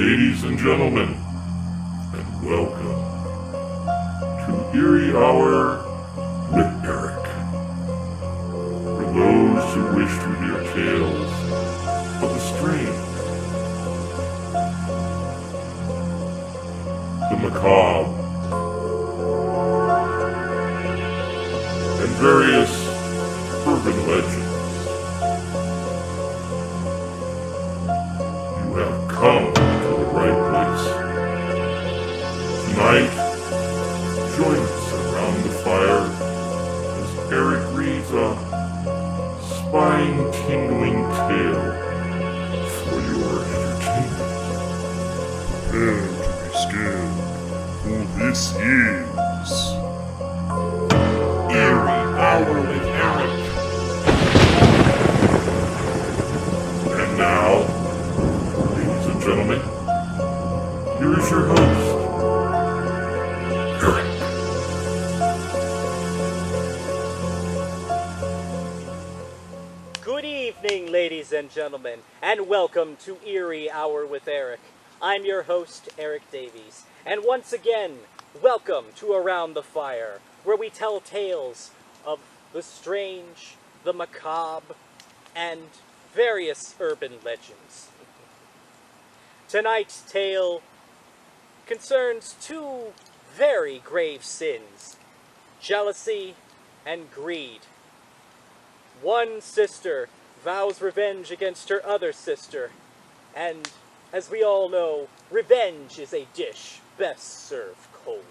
Ladies and gentlemen, and welcome to Eerie Hour with Erich. For those who wish to hear tales of the strange, the macabre, and various urban legends, you have come to the right place. Tonight, join us around the fire as Erich reads a spine-tingling tale for your entertainment. Prepare to be scared, for this is Eerie Hour with Erich. And now, ladies and gentlemen, here is your host, Erich. Good evening, ladies and gentlemen, and welcome to Eerie Hour with Erich. I'm your host, Erich Davies, and once again, welcome to Around the Fire, where we tell tales of the strange, the macabre, and various urban legends. Tonight's tale concerns two very grave sins: jealousy and greed. One sister vows revenge against her other sister, and as we all know, revenge is a dish best served cold.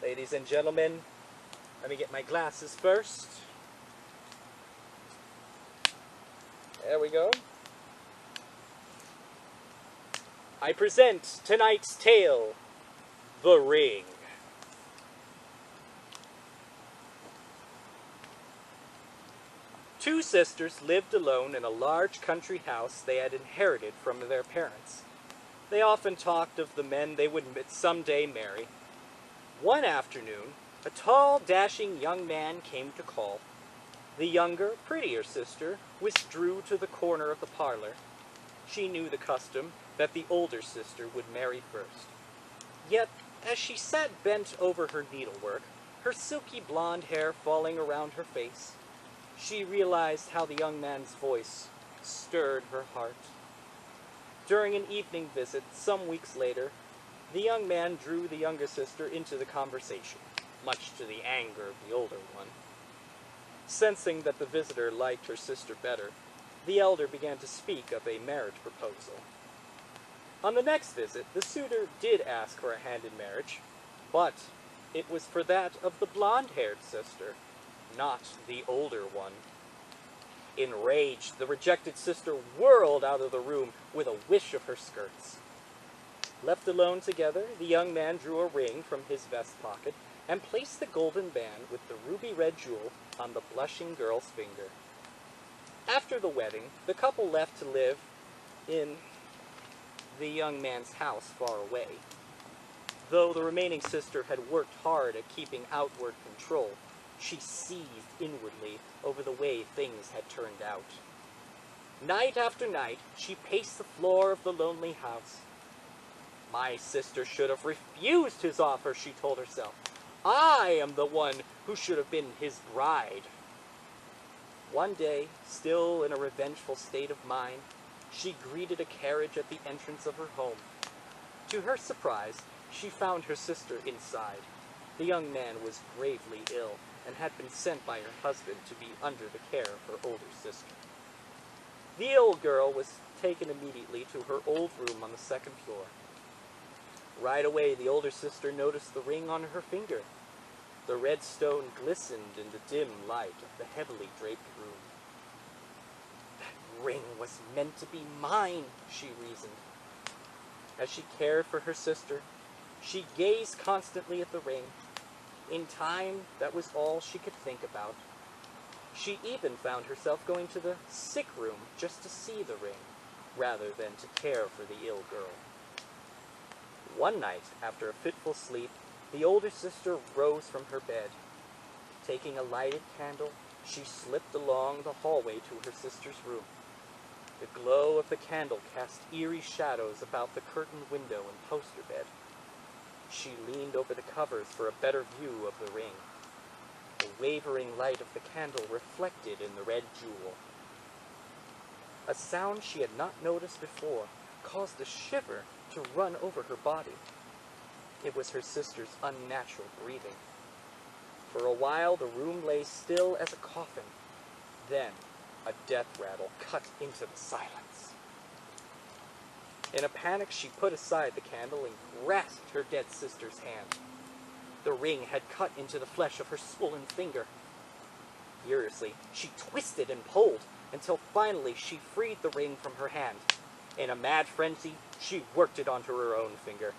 Ladies and gentlemen, let me get my glasses first. There we go. I present tonight's tale, The Ring. Two sisters lived alone in a large country house they had inherited from their parents. They often talked of the men they would someday marry. One afternoon, a tall, dashing young man came to call. The younger, prettier sister withdrew to the corner of the parlor. She knew the custom that the older sister would marry first. Yet, as she sat bent over her needlework, her silky blonde hair falling around her face, she realized how the young man's voice stirred her heart. During an evening visit some weeks later, the young man drew the younger sister into the conversation, much to the anger of the older one. Sensing that the visitor liked her sister better, the elder began to speak of a marriage proposal. On the next visit, the suitor did ask for a hand in marriage, but it was for that of the blonde-haired sister, not the older one. Enraged, the rejected sister whirled out of the room with a whish of her skirts. Left alone together, the young man drew a ring from his vest pocket and placed the golden band with the ruby-red jewel on the blushing girl's finger. After the wedding, the couple left to live in the young man's house far away. Though the remaining sister had worked hard at keeping outward control, she seethed inwardly over the way things had turned out. Night after night, she paced the floor of the lonely house. My sister should have refused his offer, she told herself. I am the one who should have been his bride. One day, still in a revengeful state of mind, she greeted a carriage at the entrance of her home. To her surprise, she found her sister inside. The young man was gravely ill and had been sent by her husband to be under the care of her older sister. The ill girl was taken immediately to her old room on the second floor. Right away, the older sister noticed the ring on her finger. The red stone glistened in the dim light of the heavily draped room. That ring was meant to be mine, she reasoned. As she cared for her sister, she gazed constantly at the ring. In time, that was all she could think about. She even found herself going to the sick room just to see the ring, rather than to care for the ill girl. One night, after a fitful sleep, the older sister rose from her bed. Taking a lighted candle, she slipped along the hallway to her sister's room. The glow of the candle cast eerie shadows about the curtained window and poster bed. She leaned over the covers for a better view of the ring. The wavering light of the candle reflected in the red jewel. A sound she had not noticed before caused a shiver to run over her body. It was her sister's unnatural breathing. For a while the room lay still as a coffin. Then a death rattle cut into the silence. In a panic, she put aside the candle and grasped her dead sister's hand. The ring had cut into the flesh of her swollen finger. Furiously, she twisted and pulled until finally she freed the ring from her hand. In a mad frenzy, she worked it onto her own finger.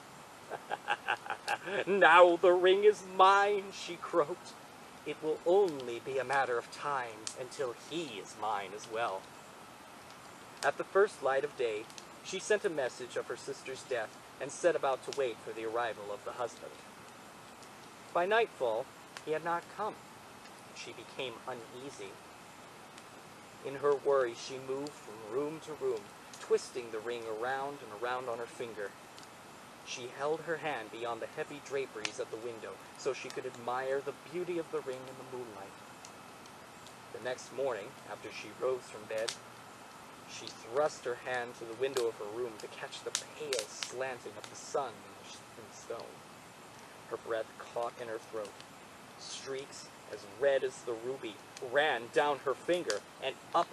"Now the ring is mine," she croaked. "It will only be a matter of time until he is mine as well." At the first light of day, she sent a message of her sister's death and set about to wait for the arrival of the husband. By nightfall, he had not come. She became uneasy. In her worry, she moved from room to room, twisting the ring around and around on her finger. She held her hand beyond the heavy draperies of the window so she could admire the beauty of the ring in the moonlight. The next morning, after she rose from bed, she thrust her hand to the window of her room to catch the pale slanting of the sun in the stone. Her breath caught in her throat. Streaks as red as the ruby ran down her finger and up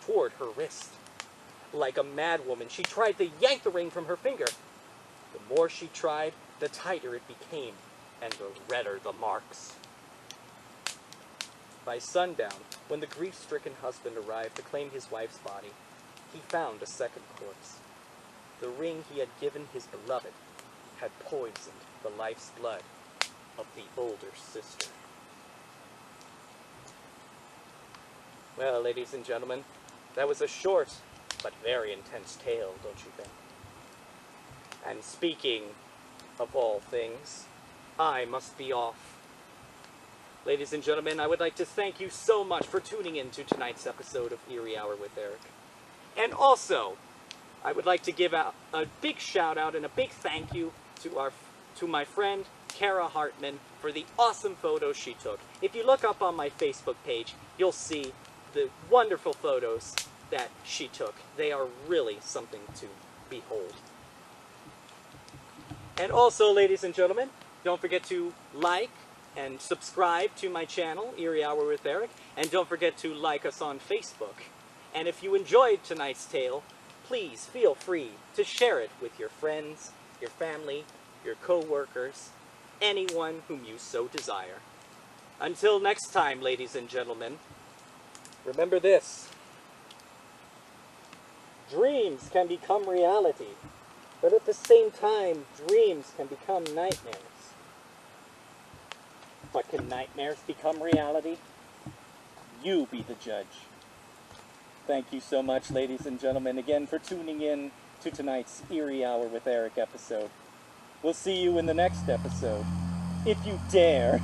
toward her wrist. Like a madwoman, she tried to yank the ring from her finger. The more she tried, the tighter it became, and the redder the marks. By sundown, when the grief-stricken husband arrived to claim his wife's body, he found a second corpse. The ring he had given his beloved had poisoned the life's blood of the older sister. Well, ladies and gentlemen, that was a short but very intense tale, don't you think? And speaking of all things, I must be off. Ladies and gentlemen, I would like to thank you so much for tuning in to tonight's episode of Eerie Hour with Erich. And also, I would like to give out a big shout out and a big thank you to my friend Kara Hartman for the awesome photos she took. If you look up on my Facebook page, you'll see the wonderful photos that she took. They are really something to behold. And also, ladies and gentlemen, don't forget to like and subscribe to my channel, Eerie Hour with Erich, and don't forget to like us on Facebook. And if you enjoyed tonight's tale, please feel free to share it with your friends, your family, your co-workers, anyone whom you so desire. Until next time, ladies and gentlemen, remember this. Dreams can become reality, but at the same time, dreams can become nightmares. But can nightmares become reality? You be the judge. Thank you so much, ladies and gentlemen, again for tuning in to tonight's Eerie Hour with Erich episode. We'll see you in the next episode, if you dare.